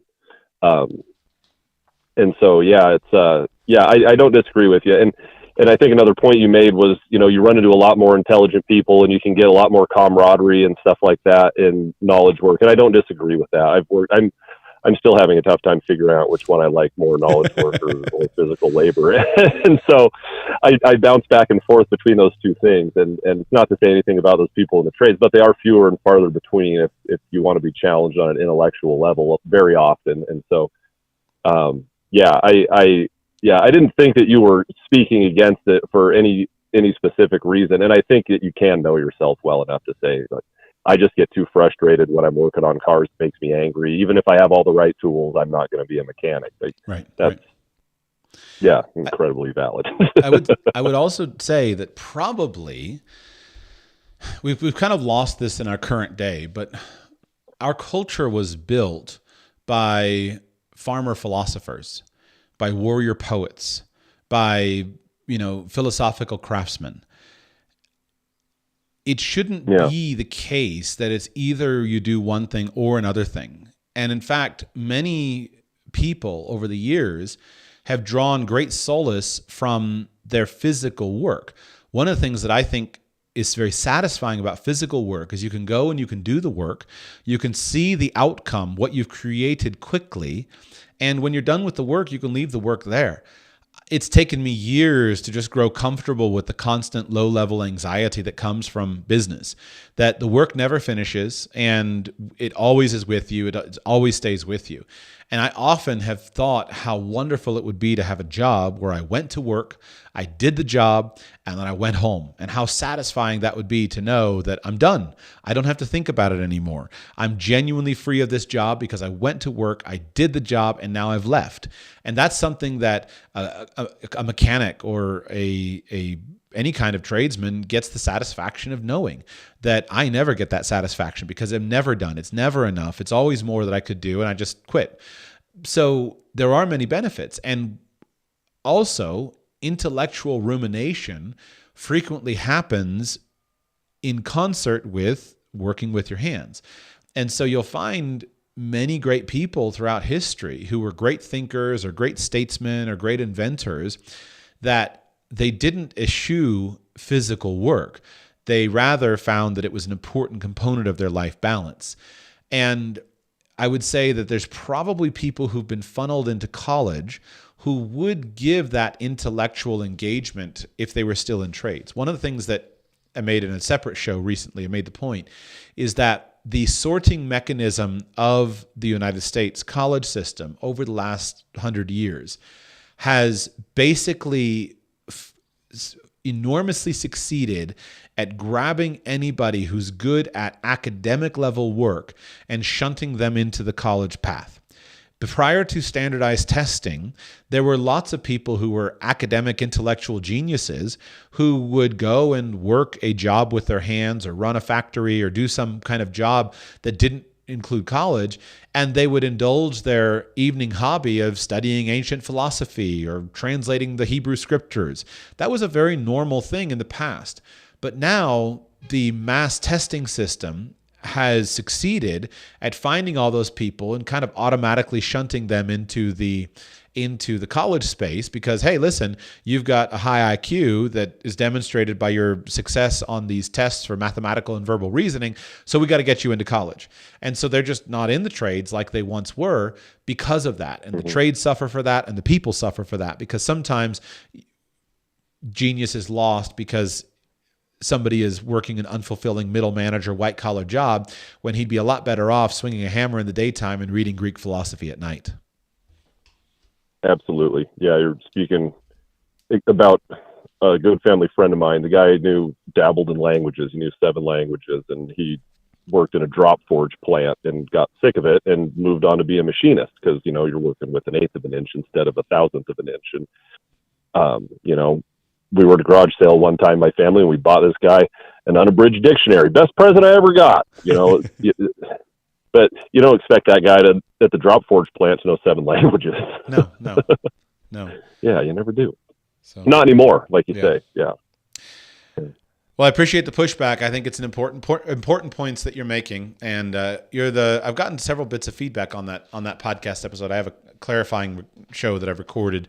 And so, yeah, I don't disagree with you. And I think another point you made was, you run into a lot more intelligent people and you can get a lot more camaraderie and stuff like that in knowledge work. And I don't disagree with that. I'm still having a tough time figuring out which one I like more, knowledge work or physical labor. And so I bounce back and forth between those two things. And it's not to say anything about those people in the trades, but they are fewer and farther between if you want to be challenged on an intellectual level very often. And so, I didn't think that you were speaking against it for any specific reason. And I think that you can know yourself well enough to say, like, I just get too frustrated when I'm working on cars. It makes me angry. Even if I have all the right tools, I'm not going to be a mechanic. Right. Yeah, incredibly valid. I would also say that probably we've kind of lost this in our current day, but our culture was built by farmer philosophers, by warrior poets, by philosophical craftsmen. It shouldn't be the case that it's either you do one thing or another thing. And in fact, many people over the years have drawn great solace from their physical work. One of the things that I think is very satisfying about physical work is you can go and you can do the work, you can see the outcome, what you've created quickly, and when you're done with the work, you can leave the work there. It's taken me years to just grow comfortable with the constant low-level anxiety that comes from business, that the work never finishes and it always is with you. It always stays with you. And I often have thought how wonderful it would be to have a job where I went to work, I did the job, and then I went home. And how satisfying that would be to know that I'm done. I don't have to think about it anymore. I'm genuinely free of this job because I went to work, I did the job, and now I've left. And that's something that a mechanic or any kind of tradesman gets the satisfaction of knowing. That I never get that satisfaction because I'm never done. It's never enough. It's always more that I could do, and I just quit. So there are many benefits. And also, intellectual rumination frequently happens in concert with working with your hands. And so you'll find many great people throughout history who were great thinkers or great statesmen or great inventors that they didn't eschew physical work. They rather found that it was an important component of their life balance. And I would say that there's probably people who've been funneled into college who would give that intellectual engagement if they were still in trades. One of the things that I made in a separate show recently, I made the point, is that the sorting mechanism of the United States college system over the last 100 years has basically enormously succeeded at grabbing anybody who's good at academic level work and shunting them into the college path. Prior to standardized testing, there were lots of people who were academic intellectual geniuses who would go and work a job with their hands or run a factory or do some kind of job that didn't include college, and they would indulge their evening hobby of studying ancient philosophy or translating the Hebrew scriptures. That was a very normal thing in the past. But now the mass testing system has succeeded at finding all those people and kind of automatically shunting them into the college space because, hey, listen, you've got a high IQ that is demonstrated by your success on these tests for mathematical and verbal reasoning, so we got to get you into college. And so they're just not in the trades like they once were because of that. And the trades suffer for that, and the people suffer for that because sometimes genius is lost because somebody is working an unfulfilling middle manager, white collar job when he'd be a lot better off swinging a hammer in the daytime and reading Greek philosophy at night. Absolutely. Yeah, you're speaking about a good family friend of mine. The guy dabbled in languages. He knew 7 languages, and he worked in a drop forge plant and got sick of it and moved on to be a machinist because, you're working with 1/8 of an inch instead of 1/1000 of an inch. And, we were at a garage sale one time, my family, and we bought this guy an unabridged dictionary. Best present I ever got, But you don't expect that guy at the drop forge plant to know 7 languages. No. Yeah, you never do. So, not anymore, like you say. Yeah. Well, I appreciate the pushback. I think it's an important points that you're making, and I've gotten several bits of feedback on that podcast episode. I have a clarifying show that I've recorded.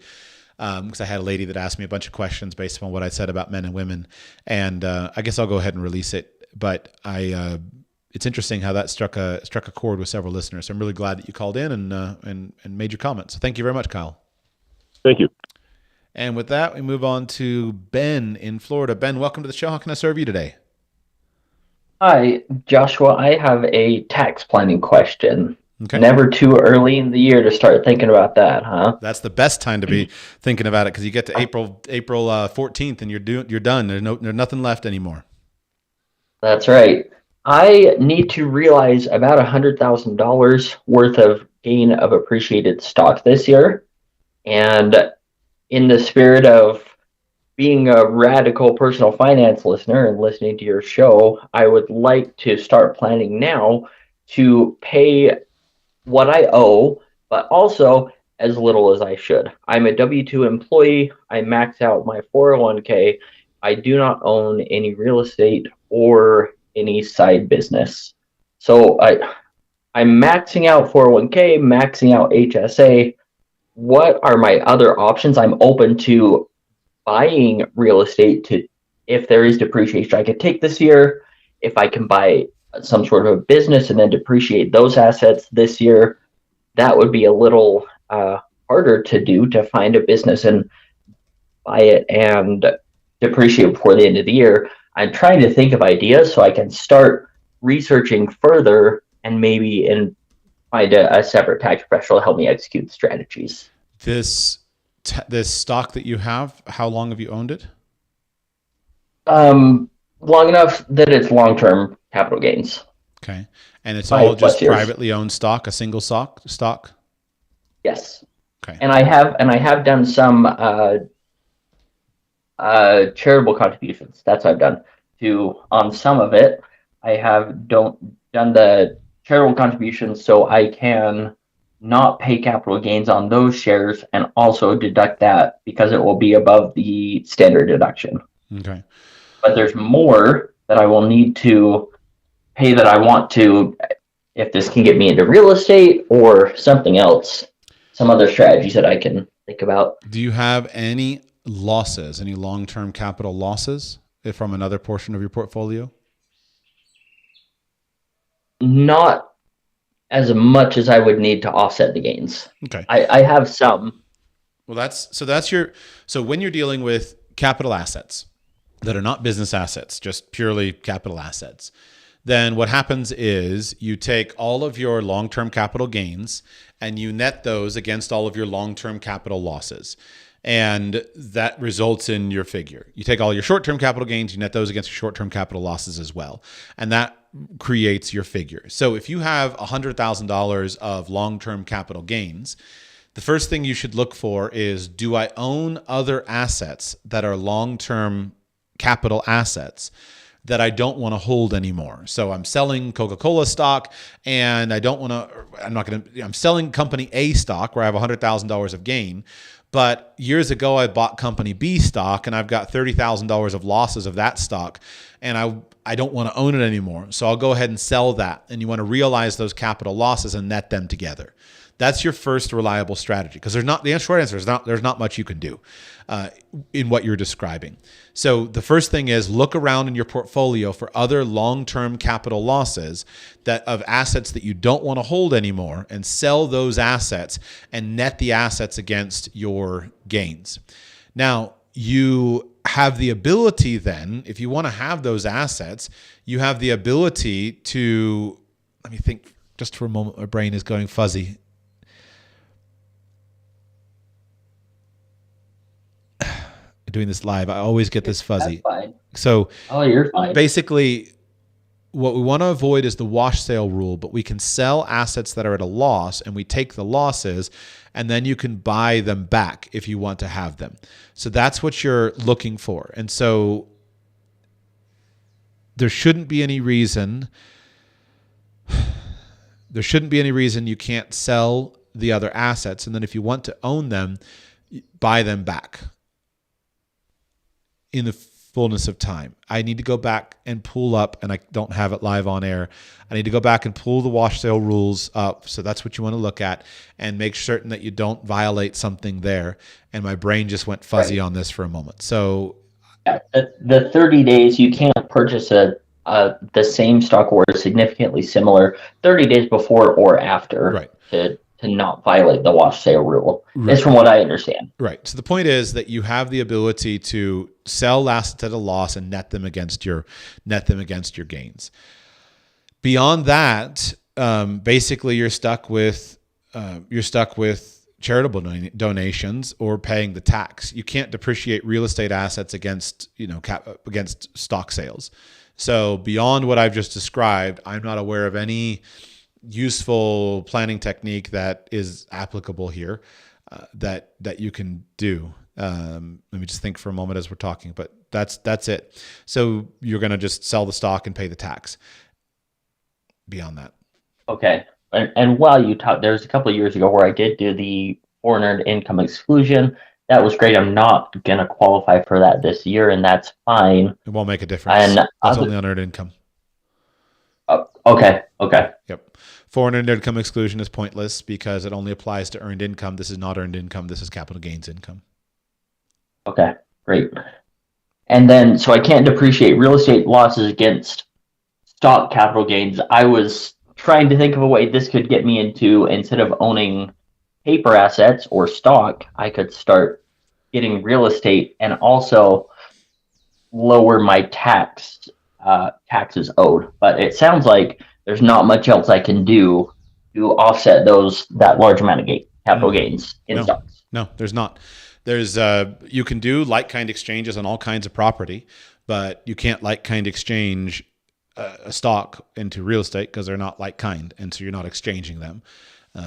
Because I had a lady that asked me a bunch of questions based upon what I said about men and women, and I guess I'll go ahead and release it. But it's interesting how that struck a chord with several listeners. So I'm really glad that you called in and made your comments. So thank you very much, Kyle. Thank you. And with that, we move on to Ben in Florida. Ben, welcome to the show. How can I serve you today? Hi, Joshua. I have a tax planning question. Okay. Never too early in the year to start thinking about that, huh? That's the best time to be thinking about it because you get to April 14th and you're done. There's nothing left anymore. That's right. I need to realize about $100,000 worth of gain of appreciated stock this year, and in the spirit of being a radical personal finance listener and listening to your show, I would like to start planning now to pay what I owe, but also as little as I should. I'm a W-2 employee. I max out my 401k. I do not own any real estate or any side business. So I'm maxing out 401k, maxing out HSA. What are my other options? I'm open to buying real estate to, if there is depreciation I could take this year, if I can buy some sort of a business and then depreciate those assets this year, that would be a little harder to do, to find a business and buy it and depreciate before the end of the year. I'm trying to think of ideas so I can start researching further and maybe find a separate tax professional to help me execute strategies. This stock that you have, how long have you owned it? Long enough that it's long-term capital gains. Okay. And it's 5+ all just years. privately owned stock, a single stock? Yes. Okay. And I have done some charitable contributions. That's what I've done on some of it. I have done the charitable contributions so I can not pay capital gains on those shares and also deduct that because it will be above the standard deduction. Okay. But there's more that I will need to pay that I want to, if this can get me into real estate or something else, some other strategies that I can think about. Do you have any losses, any long-term capital losses from another portion of your portfolio? Not as much as I would need to offset the gains. Okay. I have some. Well, so when you're dealing with capital assets that are not business assets, just purely capital assets, then what happens is you take all of your long-term capital gains and you net those against all of your long-term capital losses. And that results in your figure. You take all your short-term capital gains, you net those against your short-term capital losses as well. And that creates your figure. So if you have $100,000 of long-term capital gains, the first thing you should look for is, do I own other assets that are long-term capital assets that I don't want to hold anymore? So I'm selling Coca-Cola stock and I'm selling company A stock where I have $100,000 of gain. But years ago, I bought company B stock and I've got $30,000 of losses of that stock and I don't want to own it anymore. So I'll go ahead and sell that. And you want to realize those capital losses and net them together. That's your first reliable strategy, because the short answer is there's not much you can do in what you're describing. So the first thing is, look around in your portfolio for other long-term capital losses of assets that you don't want to hold anymore, and sell those assets and net the assets against your gains. Now, you have the ability then, if you want to have those assets, you have the ability to, let me think just for a moment, my brain is going fuzzy. Doing this live, I always get this fuzzy. That's fine. So you're fine. Basically, what we want to avoid is the wash sale rule, but we can sell assets that are at a loss and we take the losses and then you can buy them back if you want to have them. So that's what you're looking for. And so there shouldn't be any reason you can't sell the other assets. And then if you want to own them, buy them back in the fullness of time. I need to go back and pull up, and I don't have it live on air. I need to go back and pull the wash sale rules up. So that's what you want to look at and make certain that you don't violate something there. And my brain just went fuzzy on this for a moment. So the 30 days, you can't purchase the same stock or significantly similar 30 days before or after, right, to not violate the wash sale rule. Right. That's from what I understand. Right. So the point is that you have the ability to sell assets at a loss and net them against your gains. Beyond that, basically you're stuck with charitable donations or paying the tax. You can't depreciate real estate assets against stock sales. So beyond what I've just described, I'm not aware of any useful planning technique that is applicable here that you can do. Let me just think for a moment as we're talking, but that's it. So you're going to just sell the stock and pay the tax. Beyond that. Okay. And while you talk, there's a couple of years ago where I did do the foreign earned income exclusion. That was great. I'm not going to qualify for that this year, and that's fine. It won't make a difference. And that's only unearned income. Okay. Yep. Foreign earned income exclusion is pointless because it only applies to earned income. This is not earned income. This is capital gains income. Okay, great. And then, so I can't depreciate real estate losses against stock capital gains. I was trying to think of a way this could get me into, instead of owning paper assets or stock, I could start getting real estate and also lower my taxes owed. But it sounds like there's not much else I can do to offset that large amount of capital gains in stocks. No, there's not. There's you can do like-kind exchanges on all kinds of property, but you can't like-kind exchange a stock into real estate because they're not like-kind, and so you're not exchanging them.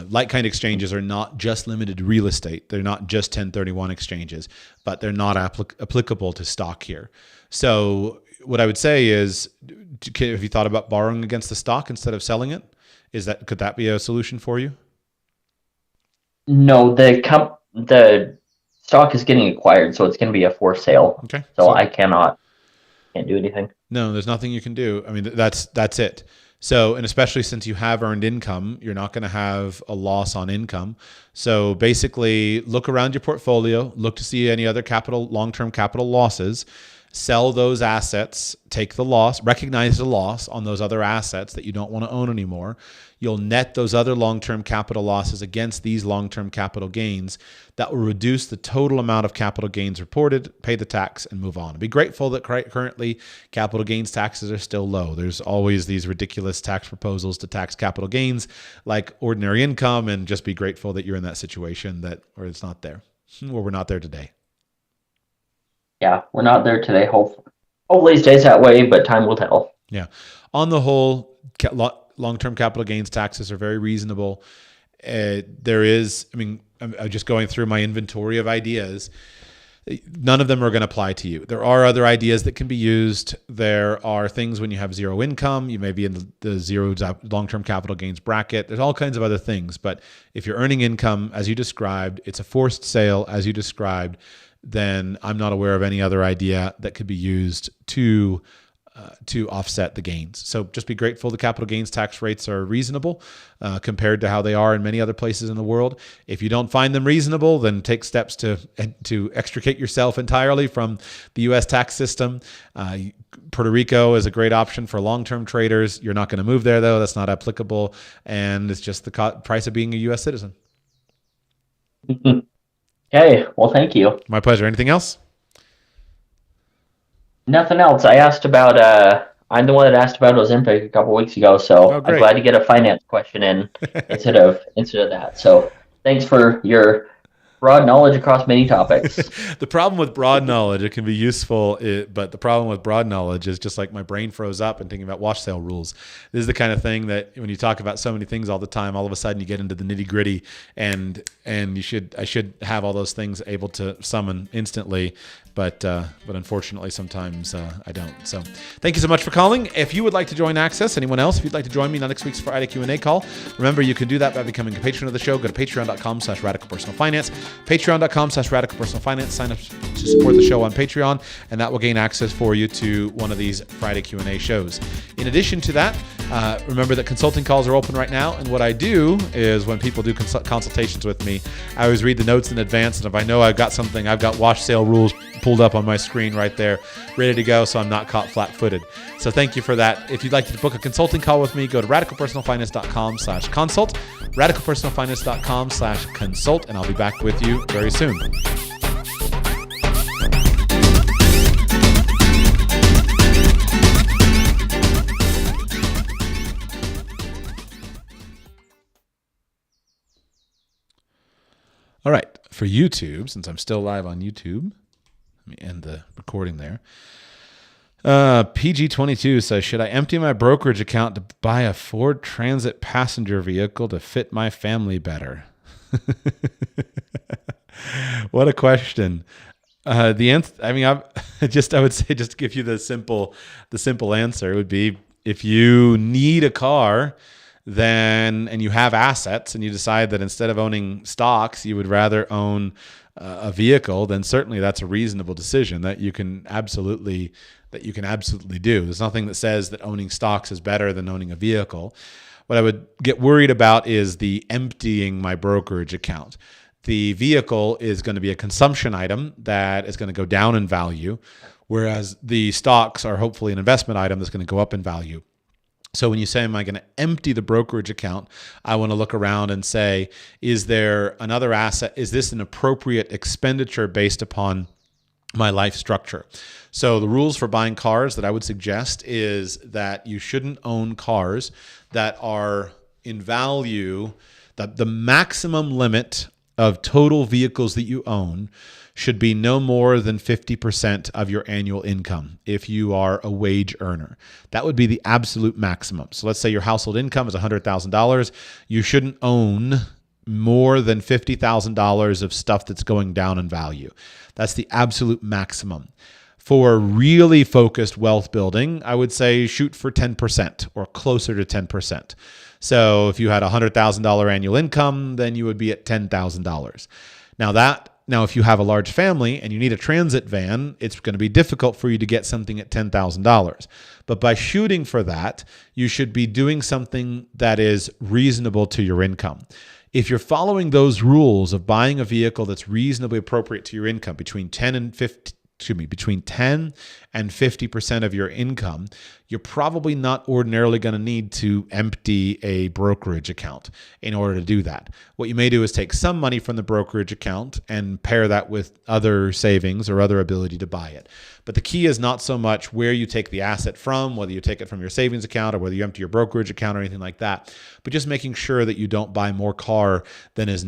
Like-kind exchanges are not just limited to real estate. They're not just 1031 exchanges, but they're not applicable to stock here. So what I would say is, have you thought about borrowing against the stock instead of selling it? Could that be a solution for you? No, the stock is getting acquired, so it's going to be a for sale. Okay. So I can't do anything. No, there's nothing you can do. I mean, that's it. So, and especially since you have earned income, you're not going to have a loss on income. So basically look around your portfolio, look to see any other long-term capital losses, sell those assets, take the loss, recognize the loss on those other assets that you don't want to own anymore. You'll net those other long-term capital losses against these long-term capital gains. That will reduce the total amount of capital gains reported, pay the tax, and move on. Be grateful that currently capital gains taxes are still low. There's always these ridiculous tax proposals to tax capital gains like ordinary income, and just be grateful that you're in that situation where it's not there, or we're not there today. Yeah, we're not there today. Hopefully it stays that way, but time will tell. Yeah. On the whole, long-term capital gains taxes are very reasonable. I'm just going through my inventory of ideas. None of them are going to apply to you. There are other ideas that can be used. There are things when you have zero income, you may be in the zero long-term capital gains bracket. There's all kinds of other things. But if you're earning income, as you described, it's a forced sale, as you described, then I'm not aware of any other idea that could be used to offset the gains. So just be grateful the capital gains tax rates are reasonable compared to how they are in many other places in the world. If you don't find them reasonable, then take steps to extricate yourself entirely from the U.S. tax system. Puerto Rico is a great option for long-term traders. You're not going to move there, though. That's not applicable. And it's just the price of being a U.S. citizen. Okay, well, thank you. My pleasure. Anything else? Nothing else. I asked about, I'm the one that asked about Ozempic a couple weeks ago, so I'm glad to get a finance question in instead of that. So thanks for your broad knowledge across many topics. The problem with broad knowledge, it can be useful, but the problem with broad knowledge is just like my brain froze up and thinking about wash sale rules. This is the kind of thing that when you talk about so many things all the time, all of a sudden you get into the nitty gritty, and I should have all those things able to summon instantly. But unfortunately, sometimes I don't. So thank you so much for calling. If you would like to join Access, anyone else, if you'd like to join me on next week's Friday Q&A call, remember you can do that by becoming a patron of the show. Go to patreon.com/radicalpersonalfinance, patreon.com/radicalpersonalfinance. Sign up to support the show on Patreon, and that will gain access for you to one of these Friday Q&A shows. In addition to that, remember that consulting calls are open right now, and what I do is when people do consultations with me, I always read the notes in advance, and if I know I've got something, I've got wash sale rules pulled up on my screen right there, ready to go, so I'm not caught flat-footed. So thank you for that. If you'd like to book a consulting call with me, go to radicalpersonalfinance.com/consult, radicalpersonalfinance.com/consult, and I'll be back with you very soon. All right, for YouTube, since I'm still live on YouTube, let me end the recording there. PG22 says, should I empty my brokerage account to buy a Ford Transit passenger vehicle to fit my family better? What a question. I would say, just to give you the simple answer, would be, if you need a car, and you have assets, and you decide that instead of owning stocks, you would rather own a vehicle, then certainly that's a reasonable decision that you can absolutely do. There's nothing that says that owning stocks is better than owning a vehicle. What I would get worried about is the emptying my brokerage account. The vehicle is going to be a consumption item that is going to go down in value, whereas the stocks are hopefully an investment item that's going to go up in value. So when you say, am I going to empty the brokerage account, I want to look around and say, is there another asset? Is this an appropriate expenditure based upon my life structure? So the rules for buying cars that I would suggest is that you shouldn't own cars that are in value, that the maximum limit of total vehicles that you own should be no more than 50% of your annual income if you are a wage earner. That would be the absolute maximum. So let's say your household income is $100,000. You shouldn't own more than $50,000 of stuff that's going down in value. That's the absolute maximum. For really focused wealth building, I would say shoot for 10% or closer to 10%. So if you had $100,000 annual income, then you would be at $10,000. Now, if you have a large family and you need a transit van, it's going to be difficult for you to get something at $10,000. But by shooting for that, you should be doing something that is reasonable to your income. If you're following those rules of buying a vehicle that's reasonably appropriate to your income, between 10 and 50% of your income, you're probably not ordinarily going to need to empty a brokerage account in order to do that. What you may do is take some money from the brokerage account and pair that with other savings or other ability to buy it. But the key is not so much where you take the asset from, whether you take it from your savings account or whether you empty your brokerage account or anything like that, but just making sure that you don't buy more car than is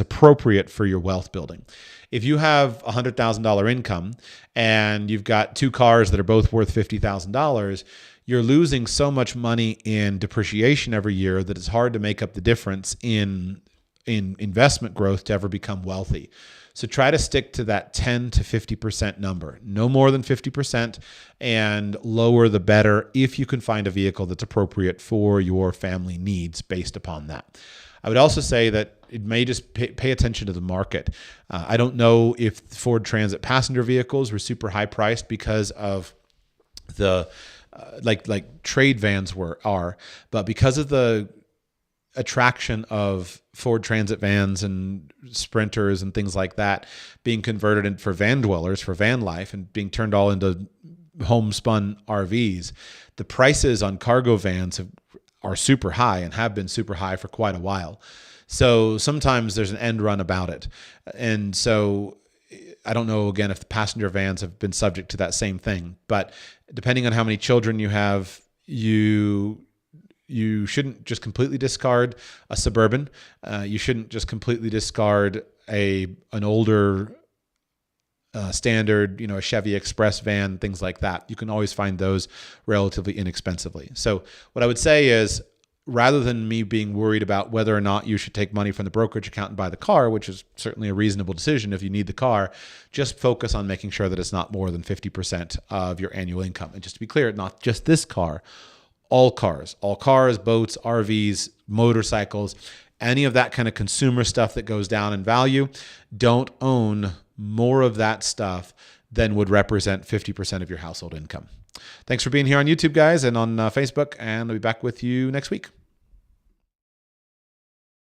appropriate for your wealth building. If you have $100,000 income and you've got two cars that are both worth $50,000, you're losing so much money in depreciation every year that it's hard to make up the difference in investment growth to ever become wealthy. So try to stick to that 10 to 50% number, no more than 50%, and lower the better if you can find a vehicle that's appropriate for your family needs based upon that. I would also say that it may just pay attention to the market. I don't know if Ford Transit passenger vehicles were super high priced because of the like trade vans are, but because of the attraction of Ford Transit vans and Sprinters and things like that being converted for van dwellers, for van life, and being turned all into homespun RVs, the prices on cargo vans are super high and have been super high for quite a while. So sometimes there's an end run about it. And so I don't know, again, if the passenger vans have been subject to that same thing, but depending on how many children you have, you shouldn't just completely discard a Suburban. You shouldn't just completely discard an older standard, a Chevy Express van, things like that. You can always find those relatively inexpensively. So what I would say is, rather than me being worried about whether or not you should take money from the brokerage account and buy the car, which is certainly a reasonable decision if you need the car, just focus on making sure that it's not more than 50% of your annual income. And just to be clear, not just this car, all cars, boats, RVs, motorcycles, any of that kind of consumer stuff that goes down in value, don't own more of that stuff than would represent 50% of your household income. Thanks for being here on YouTube, guys, and on Facebook, and I'll be back with you next week.